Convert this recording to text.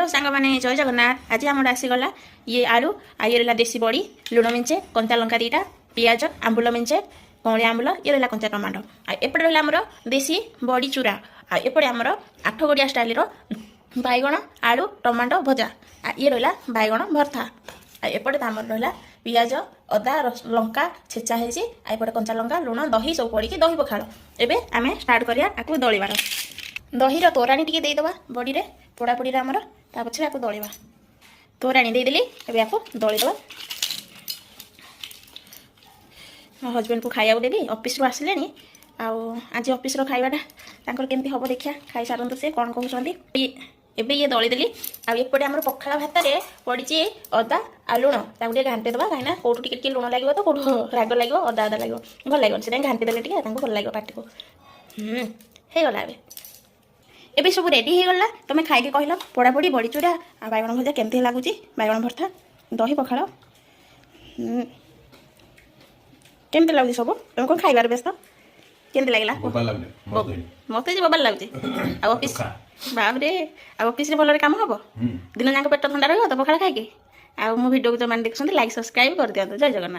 सांग मैंने जय जगन्नाथ। आज आम आसीगला ये आलू ये रहा देसी बड़ी लुण मिंचे कंचा लंका दीटा पियाज आंबुल मिंचे कौड़िया आंबुल ये रहा कंचा टमाटो एपटे रहा आमर देसी बड़ी चूरा एपटे आमर आठ गड़िया स्टाइल बैगण आलू टमाटो भजा ये रहा बैगण भर्ता एपटे आमर रहा पियाज अदा लंका छेचा होपटे कंचा लंका लुण दही सब पड़ी दही पखाड़ एबे आम स्टार्ट करिया आकु दलिबार दहीर तोराणी टी देदेबा बड़ी में पोड़ापोड़ी आमर ता पछे आपको दलिबा तोराणी देदेली एबे आपको दलिदेबा मो हजबैंड को खाइबा देली ऑफिस रू आसिले आज ऑफिस रो खाइबाटा तांकर केमती हबो देखिया खाई सारंतु से कोन कहउछंती एबे ये दलिदेली आ एपटे आमर पखाळ भात रे पड़ी अदा आ लुण ताको टे घांटे देबा काईना कोठु टिके लुण लागो तो कोठु राग लागो अदा अदा लागो भल लागो से घांटी देले टिके तांको भल लागो पाटी को हे गला एबे सब रेडी हो गला तुम खाई कहल पोड़ापोड़ी बड़ी चूड़ा आ बैगण भजा केमती लगुच बैगण भर्ता दही पखाड़ केमती लगुच सब तुम कौन खाइबार व्यस्त केमती लगला मत बबाल लगुच ऑफिस बाप रे ऑफिस भल काम हम दिन जाक पेट ठंडा रहा तो पखाड़ खाई आ मो भिडियो को जो मैंने देखते लाइक सब्सक्राइब कर दिखाते जय जगन्नाथ।